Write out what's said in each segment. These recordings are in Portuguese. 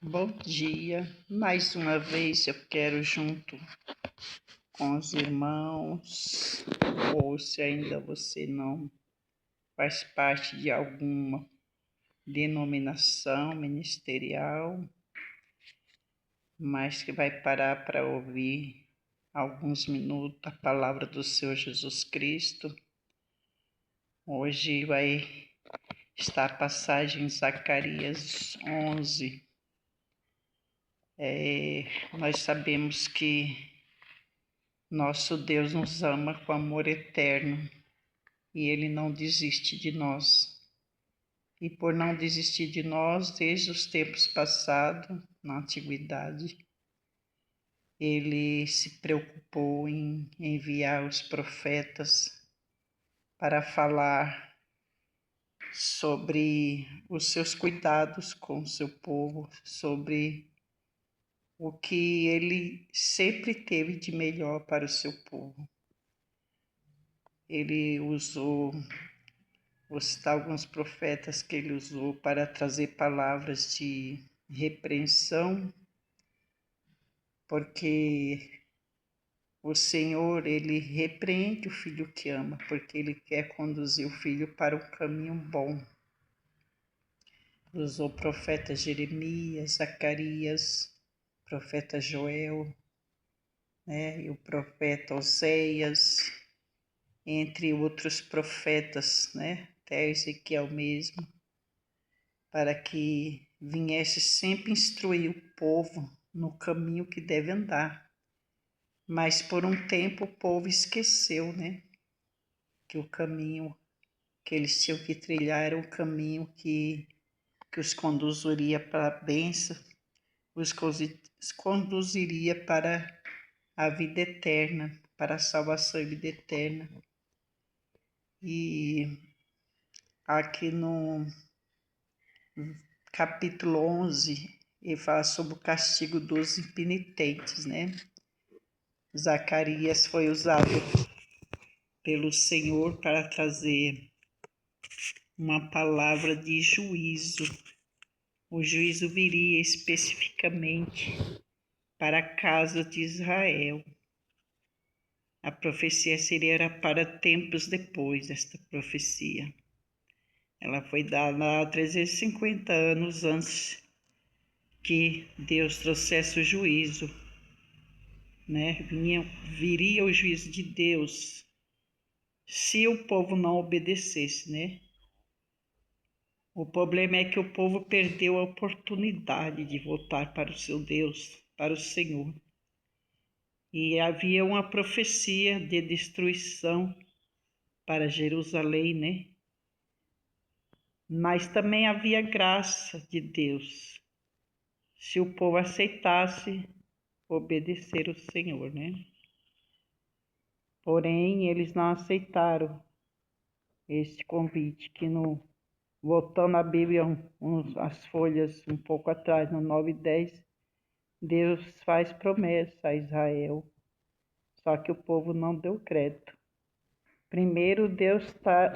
Bom dia, mais uma vez eu quero junto com os irmãos, ou se ainda você não faz parte de alguma denominação ministerial, mas que vai parar para ouvir alguns minutos a palavra do Senhor Jesus Cristo. Hoje vai estar a passagem em Zacarias 11. Nós sabemos que nosso Deus nos ama com amor eterno e Ele não desiste de nós. E por não desistir de nós, desde os tempos passados, na antiguidade, Ele se preocupou em enviar os profetas para falar sobre os seus cuidados com o seu povo, sobre o que Ele sempre teve de melhor para o seu povo. Ele usou, vou citar alguns profetas que ele usou para trazer palavras de repreensão, porque o Senhor, ele repreende o filho que ama, porque ele quer conduzir o filho para um caminho bom. Usou o profeta Jeremias, Zacarias, profeta Joel, e o profeta Oséias, entre outros profetas, até Ezequiel mesmo, para que viesse sempre instruir o povo no caminho que deve andar. Mas por um tempo o povo esqueceu, que o caminho que eles tinham que trilhar era um caminho que os conduziria para a bênção, os conduziria para a vida eterna, para a salvação e vida eterna. E aqui no capítulo 11, ele fala sobre o castigo dos impenitentes, Zacarias foi usado pelo Senhor para trazer uma palavra de juízo. O juízo viria especificamente para a casa de Israel. A profecia seria para tempos depois desta profecia. Ela foi dada há 350 anos antes que Deus trouxesse o juízo, Viria o juízo de Deus se o povo não obedecesse, O problema é que o povo perdeu a oportunidade de voltar para o seu Deus, para o Senhor. E havia uma profecia de destruição para Jerusalém, Mas também havia graça de Deus, se o povo aceitasse obedecer o Senhor, Porém, eles não aceitaram este convite, que voltando à Bíblia, as folhas um pouco atrás, no 9 e 10, Deus faz promessa a Israel, só que o povo não deu crédito. Primeiro Deus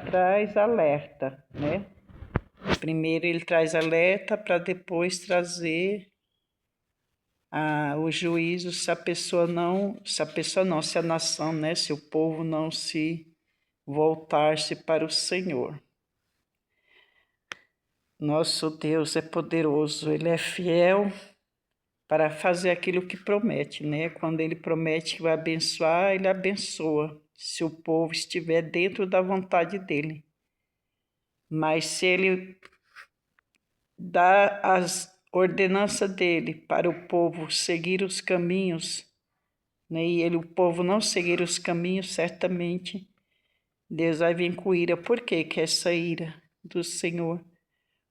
traz alerta, Primeiro ele traz alerta para depois trazer o juízo se a nação, se o povo não se voltar-se para o Senhor. Nosso Deus é poderoso, Ele é fiel para fazer aquilo que promete, Quando Ele promete que vai abençoar, Ele abençoa, se o povo estiver dentro da vontade dEle. Mas se Ele dá as ordenanças dEle para o povo seguir os caminhos, e o povo não seguir os caminhos, certamente Deus vai vir com ira. Por que essa ira do Senhor?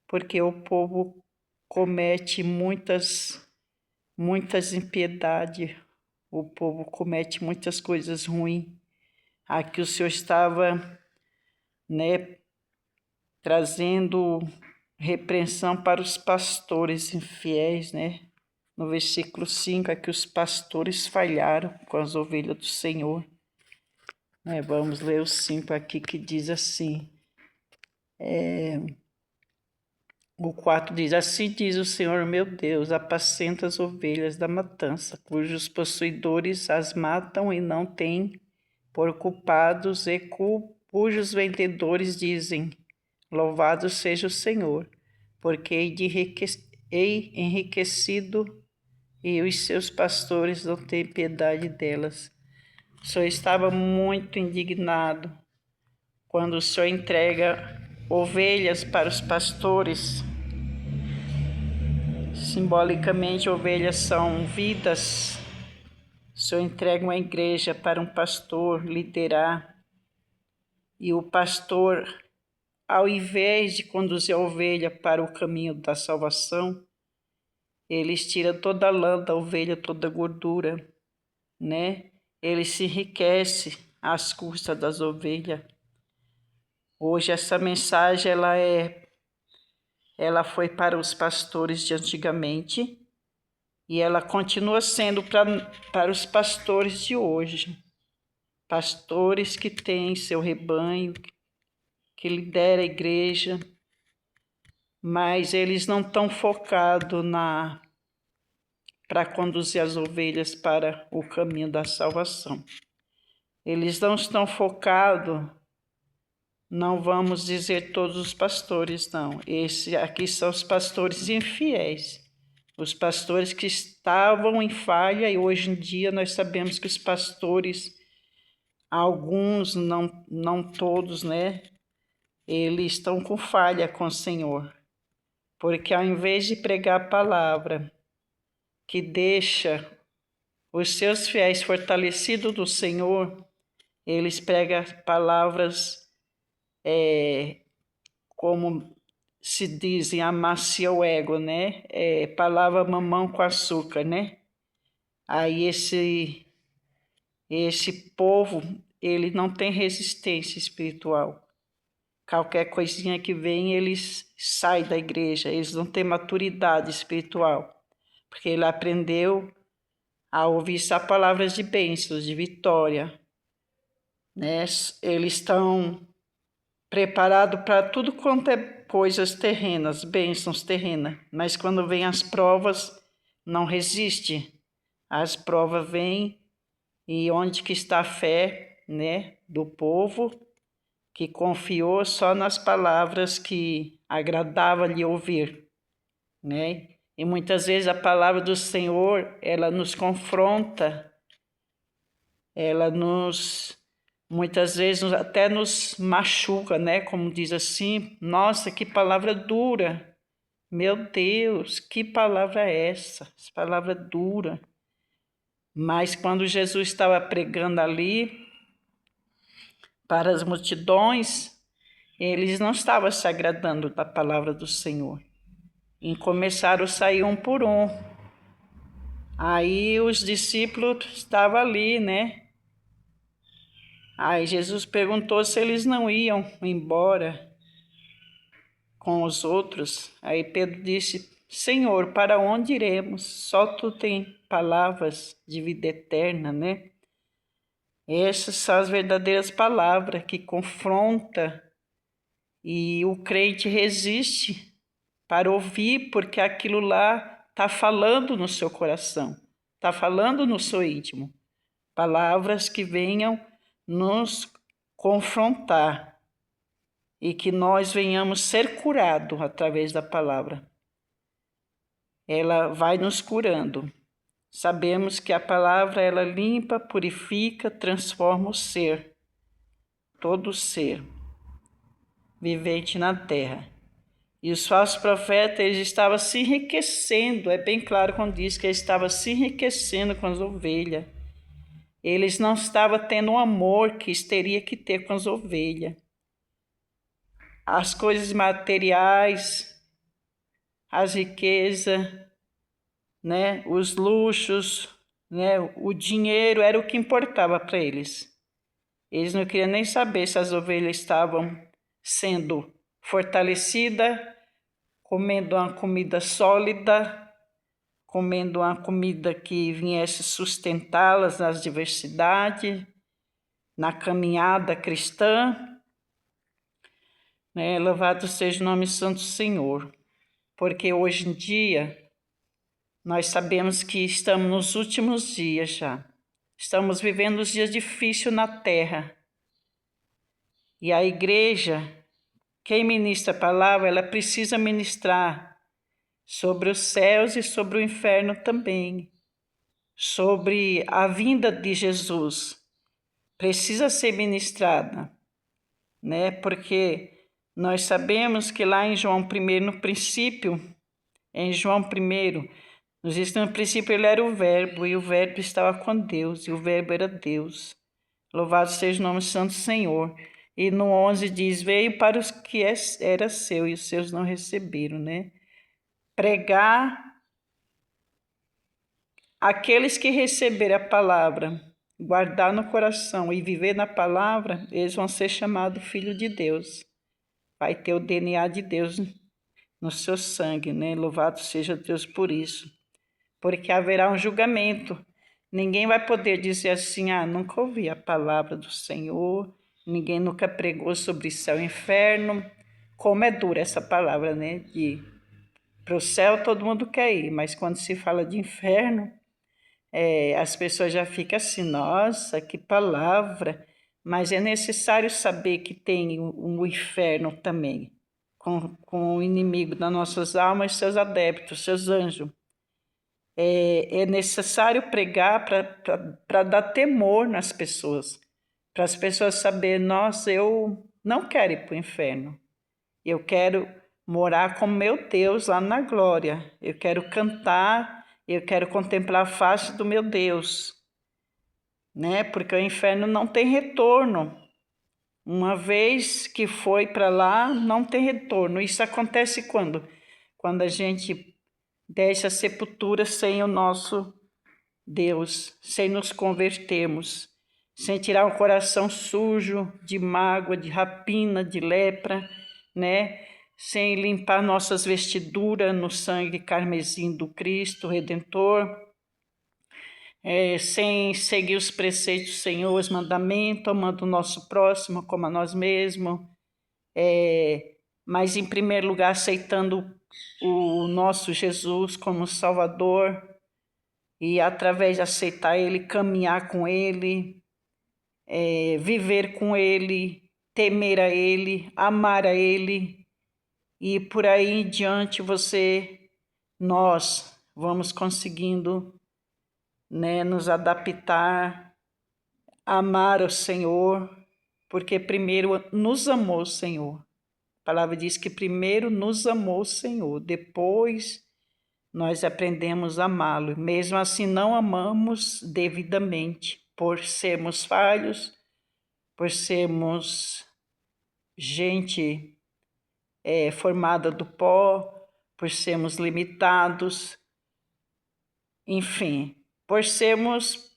Porque o povo comete muitas impiedades, o povo comete muitas coisas ruins. Aqui o Senhor estava, trazendo repreensão para os pastores infiéis, No versículo 5, aqui os pastores falharam com as ovelhas do Senhor. Vamos ler o 5 aqui, que diz assim: O 4 diz: Assim diz o Senhor meu Deus, apacenta as ovelhas da matança, cujos possuidores as matam e não têm por culpados, e cujos vendedores dizem: Louvado seja o Senhor, porque hei enriquecido, e os seus pastores não têm piedade delas. O Senhor estava muito indignado quando o Senhor entrega ovelhas para os pastores. Simbolicamente, ovelhas são vidas. O Senhor entrega uma igreja para um pastor liderar, e o pastor, ao invés de conduzir a ovelha para o caminho da salvação, eles tiram toda a lã da ovelha, toda a gordura, né? Ele se enriquece às custas das ovelhas. Hoje essa mensagem ela foi para os pastores de antigamente e ela continua sendo para os pastores de hoje. Pastores que têm seu rebanho, que lideram a igreja, mas eles não estão focados para conduzir as ovelhas para o caminho da salvação. Eles não estão focados, não vamos dizer todos os pastores, não. Esse aqui são os pastores infiéis, os pastores que estavam em falha, e hoje em dia nós sabemos que os pastores, alguns, não todos, né? Eles estão com falha com o Senhor, porque ao invés de pregar a palavra que deixa os seus fiéis fortalecidos do Senhor, eles pregam palavras como se dizem, amacia o ego, né? Palavra mamão com açúcar, né? Aí esse povo, ele não tem resistência espiritual. Qualquer coisinha que vem, eles saem da igreja, eles não têm maturidade espiritual, porque ele aprendeu a ouvir só palavras de bênçãos, de vitória, né? Eles estão preparados para tudo quanto é coisas terrenas, bênçãos terrenas, mas quando vem as provas, não resiste. As provas vêm, e onde que está a fé, né, do povo que confiou só nas palavras que agradava lhe ouvir, né? E muitas vezes a palavra do Senhor, ela nos confronta, muitas vezes até nos machuca, né? Como diz assim, nossa, que palavra dura, meu Deus, que palavra é essa? Essa palavra dura. Mas quando Jesus estava pregando ali para as multidões, eles não estavam se agradando da palavra do Senhor. E começaram a sair um por um. Aí os discípulos estavam ali, né? Aí Jesus perguntou se eles não iam embora com os outros. Aí Pedro disse: Senhor, para onde iremos? Só tu tem palavras de vida eterna, né? Essas são as verdadeiras palavras que confrontam, e o crente resiste para ouvir, porque aquilo lá está falando no seu coração, está falando no seu íntimo. Palavras que venham nos confrontar e que nós venhamos ser curados através da palavra. Ela vai nos curando. Sabemos que a palavra, ela limpa, purifica, transforma o ser, todo ser vivente na terra. E os falsos profetas, eles estavam se enriquecendo, é bem claro quando diz que eles estavam se enriquecendo com as ovelhas. Eles não estavam tendo o amor que teria que ter com as ovelhas. As coisas materiais, as riquezas, né, os luxos, né, o dinheiro era o que importava para eles. Eles não queriam nem saber se as ovelhas estavam sendo fortalecidas, comendo uma comida sólida, comendo uma comida que viesse sustentá-las nas diversidades, na caminhada cristã, né? Louvado seja o nome santo do Senhor. porque hoje em dia nós sabemos que estamos nos últimos dias já. Estamos vivendo os dias difíceis na terra. E a igreja, quem ministra a palavra, ela precisa ministrar sobre os céus e sobre o inferno também. Sobre a vinda de Jesus. Precisa ser ministrada, né? Porque nós sabemos que lá em João 1, no princípio, em João 1, nos diz que no princípio ele era o Verbo, e o Verbo estava com Deus, e o Verbo era Deus. Louvado seja o nome santo do Senhor. E no 11 diz, veio para os que era seu, e os seus não receberam, né? Pregar aqueles que receberem a palavra, guardar no coração e viver na palavra, eles vão ser chamados filho de Deus. Vai ter o DNA de Deus no seu sangue, né? Louvado seja Deus por isso. Porque haverá um julgamento. Ninguém vai poder dizer assim, nunca ouvi a palavra do Senhor, ninguém nunca pregou sobre céu e inferno. Como é dura essa palavra, né? Para o céu todo mundo quer ir, mas quando se fala de inferno, as pessoas já ficam assim, nossa, que palavra. Mas é necessário saber que tem um inferno também, com o inimigo das nossas almas, seus adeptos, seus anjos. É necessário pregar para dar temor nas pessoas, para as pessoas saberem, nossa, eu não quero ir para o inferno, eu quero morar com meu Deus lá na glória, eu quero cantar, eu quero contemplar a face do meu Deus, né? Porque o inferno não tem retorno. Uma vez que foi para lá, não tem retorno. Isso acontece quando? Quando a gente deixa a sepultura sem o nosso Deus, sem nos convertermos, sem tirar o coração sujo de mágoa, de rapina, de lepra, né? Sem limpar nossas vestiduras no sangue carmesim do Cristo Redentor, sem seguir os preceitos do Senhor, os mandamentos, amando o nosso próximo como a nós mesmos, mas em primeiro lugar aceitando o nosso Jesus como Salvador, e através de aceitar Ele, caminhar com Ele, viver com Ele, temer a Ele, amar a Ele, e por aí em diante nós vamos conseguindo, né, nos adaptar, amar o Senhor, porque primeiro nos amou o Senhor. A palavra diz que primeiro nos amou o Senhor, depois nós aprendemos a amá-lo. Mesmo assim não amamos devidamente, por sermos falhos, por sermos gente formada do pó, por sermos limitados, enfim, por sermos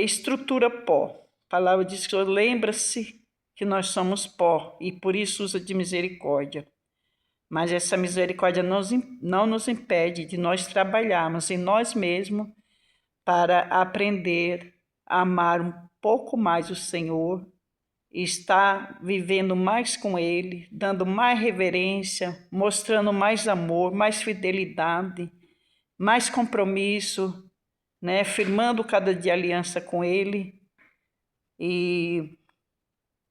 estrutura pó. A palavra diz que lembra-se que nós somos pó e por isso usa de misericórdia. Mas essa misericórdia não nos impede de nós trabalharmos em nós mesmos para aprender a amar um pouco mais o Senhor, estar vivendo mais com Ele, dando mais reverência, mostrando mais amor, mais fidelidade, mais compromisso, né? Firmando cada dia aliança com Ele, e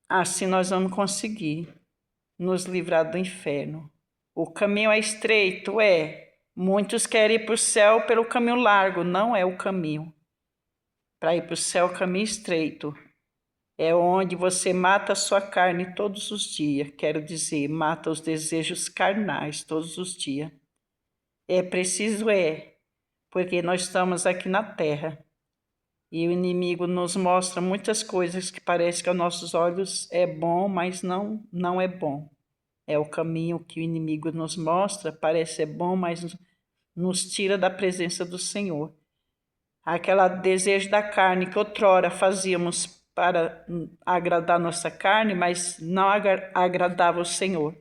assim nós vamos conseguir nos livrar do inferno. O caminho é estreito, muitos querem ir para o céu pelo caminho largo, não é o caminho. Para ir para o céu, o caminho estreito é onde você mata a sua carne todos os dias, quero dizer, mata os desejos carnais todos os dias. É preciso, porque nós estamos aqui na terra e o inimigo nos mostra muitas coisas que parece que aos nossos olhos é bom, mas não é bom. É o caminho que o inimigo nos mostra, parece ser bom, mas nos tira da presença do Senhor. Aquele desejo da carne que outrora fazíamos para agradar nossa carne, mas não agradava o Senhor.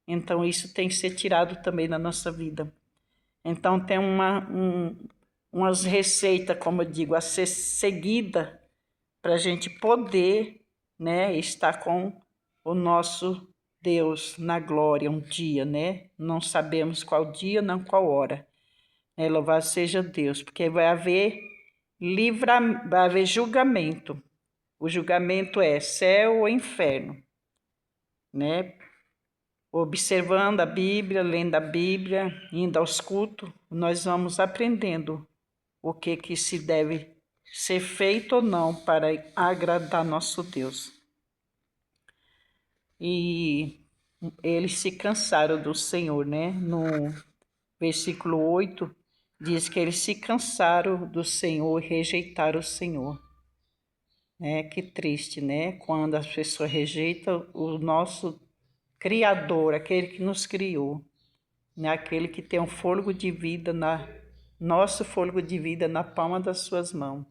Então isso tem que ser tirado também da nossa vida. Então tem umas receitas, como eu digo, a ser seguida para a gente poder, né, estar com o nosso Deus na glória um dia, né? Não sabemos qual dia, não qual hora. Louvado seja Deus, porque vai haver julgamento. O julgamento é céu ou inferno, né? Observando a Bíblia, lendo a Bíblia, indo aos cultos, nós vamos aprendendo o que se deve ser feito ou não para agradar nosso Deus. E eles se cansaram do Senhor, né? No versículo 8, diz que eles se cansaram do Senhor e rejeitaram o Senhor. Que triste, né? Quando as pessoas rejeitam o nosso Criador, aquele que nos criou, né? Aquele que tem um fôlego de vida, nosso fôlego de vida na palma das suas mãos.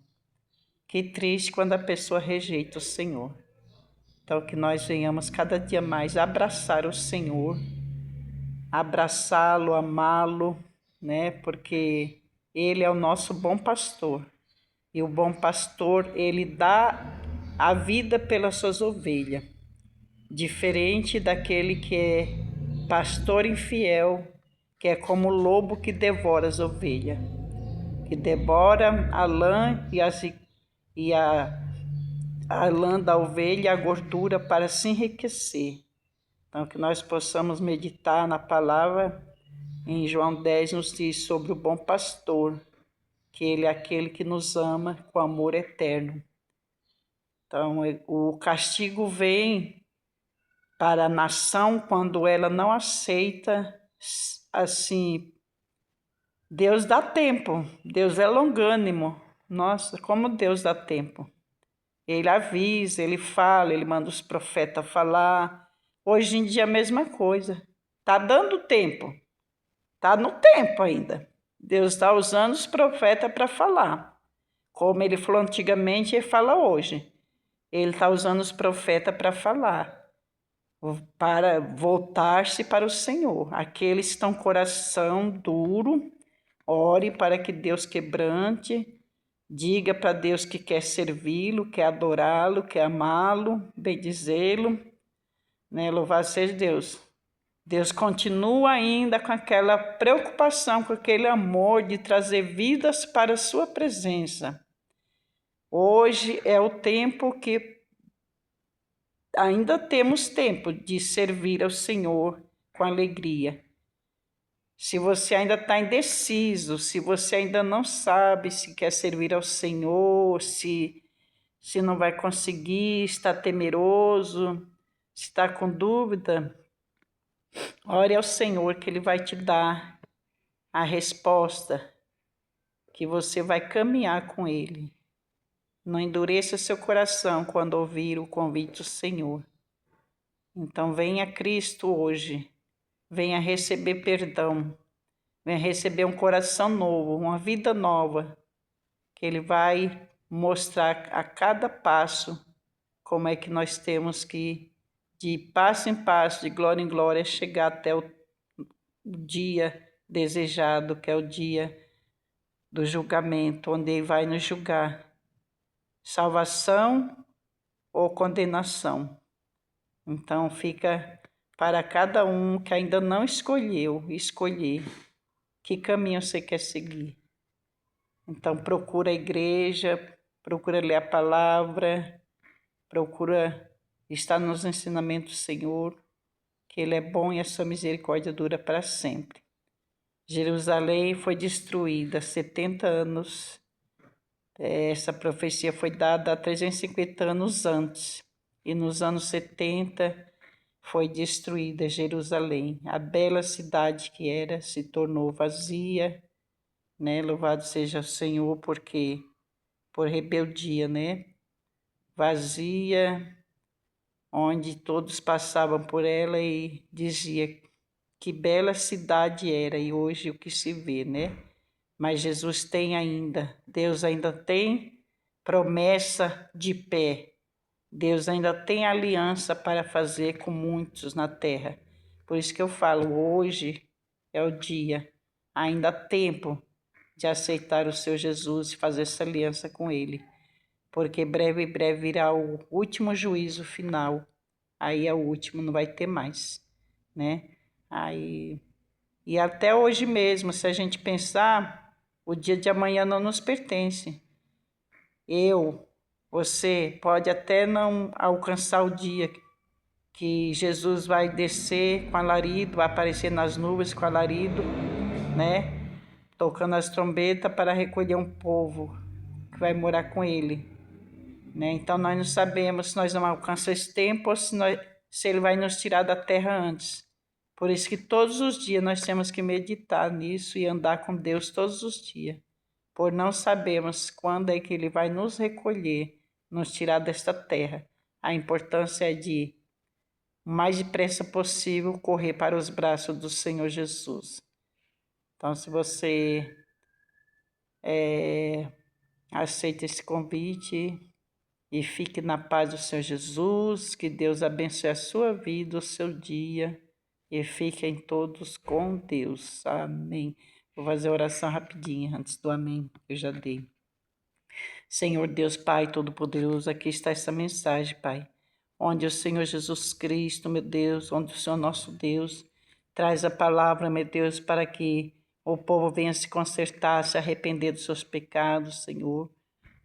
Que triste quando a pessoa rejeita o Senhor. Então, que nós venhamos cada dia mais abraçar o Senhor, abraçá-lo, amá-lo, né? Porque Ele é o nosso bom pastor. E o bom pastor, ele dá a vida pelas suas ovelhas. Diferente daquele que é pastor infiel, que é como o lobo que devora as ovelhas. Que devora a lã e a lã da ovelha e a gordura para se enriquecer. Então, que nós possamos meditar na palavra. Em João 10 nos diz sobre o bom pastor, que ele é aquele que nos ama com amor eterno. Então, o castigo vem para a nação quando ela não aceita, assim, Deus dá tempo, Deus é longânimo. Nossa, como Deus dá tempo. Ele avisa, ele fala, ele manda os profetas falar. Hoje em dia a mesma coisa. Está dando tempo. Está no tempo ainda. Deus está usando os profetas para falar. Como ele falou antigamente, ele fala hoje. Ele está usando os profetas para falar. Para voltar-se para o Senhor. Aqueles que estão com coração duro, ore para que Deus quebrante. Diga para Deus que quer servi-lo, quer adorá-lo, quer amá-lo, bendizê-lo, né? Louvado seja Deus. Deus continua ainda com aquela preocupação, com aquele amor de trazer vidas para a sua presença. Hoje é o tempo que ainda temos tempo de servir ao Senhor com alegria. Se você ainda está indeciso, se você ainda não sabe se quer servir ao Senhor, se não vai conseguir, está temeroso, se está com dúvida, ore ao Senhor que Ele vai te dar a resposta, que você vai caminhar com Ele. Não endureça seu coração quando ouvir o convite do Senhor. Então venha a Cristo hoje, venha receber perdão, venha receber um coração novo, uma vida nova, que Ele vai mostrar a cada passo como é que nós temos que, de passo em passo, de glória em glória, chegar até o dia desejado, que é o dia do julgamento, onde Ele vai nos julgar. Salvação ou condenação. Então fica para cada um que ainda não escolheu, escolher que caminho você quer seguir. Então procura a igreja, procura ler a palavra, procura estar nos ensinamentos do Senhor, que Ele é bom e a sua misericórdia dura para sempre. Jerusalém foi destruída 70 anos. Essa profecia foi dada há 350 anos antes. E nos anos 70 foi destruída Jerusalém. A bela cidade que era se tornou vazia, né? Louvado seja o Senhor, porque por rebeldia, né? Vazia, onde todos passavam por ela e dizia que bela cidade era, e hoje o que se vê, né? Mas Jesus tem ainda, Deus ainda tem promessa de pé. Deus ainda tem aliança para fazer com muitos na terra. Por isso que eu falo, hoje é o dia, ainda há tempo de aceitar o seu Jesus e fazer essa aliança com Ele. Porque breve virá o último juízo final, aí é o último, não vai ter mais, né? Aí, e até hoje mesmo, se a gente pensar, o dia de amanhã não nos pertence. Você pode até não alcançar o dia que Jesus vai descer com alarido, vai aparecer nas nuvens com alarido, né? Tocando as trombetas para recolher um povo que vai morar com ele, né? Então nós não sabemos se nós não alcançamos esse tempo ou se ele vai nos tirar da terra antes. Por isso que todos os dias nós temos que meditar nisso e andar com Deus todos os dias, por não sabermos quando é que ele vai nos recolher, nos tirar desta terra. A importância é de o mais depressa possível correr para os braços do Senhor Jesus. Então, se você aceita esse convite e fique na paz do Senhor Jesus, que Deus abençoe a sua vida, o seu dia, e fiquem todos com Deus. Amém. Vou fazer a oração rapidinha antes do amém, que eu já dei. Senhor Deus Pai Todo-Poderoso, aqui está essa mensagem, Pai, onde o Senhor Jesus Cristo, meu Deus, onde o Senhor nosso Deus traz a palavra, meu Deus, para que o povo venha se consertar, se arrepender dos seus pecados, Senhor.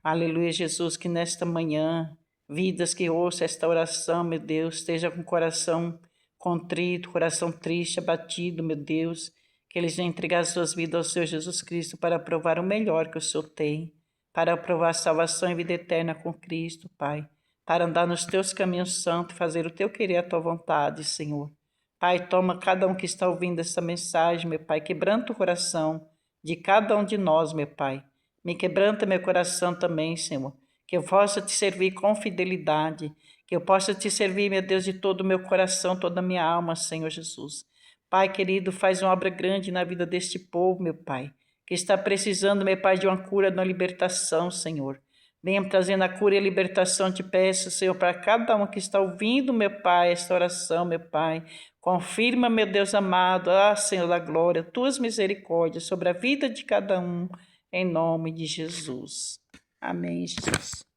Aleluia, Jesus, que nesta manhã, vidas que ouçam esta oração, meu Deus, esteja com o coração contrito, coração triste, abatido, meu Deus, que eles venham entregar as suas vidas ao Senhor Jesus Cristo para provar o melhor que o Senhor tem, para provar salvação e vida eterna com Cristo, Pai, para andar nos teus caminhos santos e fazer o teu querer, a tua vontade, Senhor. Pai, toma cada um que está ouvindo essa mensagem, meu Pai, quebranta o coração de cada um de nós, meu Pai. Me quebranta meu coração também, Senhor, que eu possa te servir com fidelidade, que eu possa te servir, meu Deus, de todo o meu coração, toda a minha alma, Senhor Jesus. Pai querido, faz uma obra grande na vida deste povo, meu Pai, que está precisando, meu Pai, de uma cura, de uma libertação, Senhor. Venha trazendo a cura e a libertação, te peço, Senhor, para cada um que está ouvindo, meu Pai, esta oração, meu Pai. Confirma, meu Deus amado, Senhor da glória, tuas misericórdias sobre a vida de cada um, em nome de Jesus. Amém, Jesus.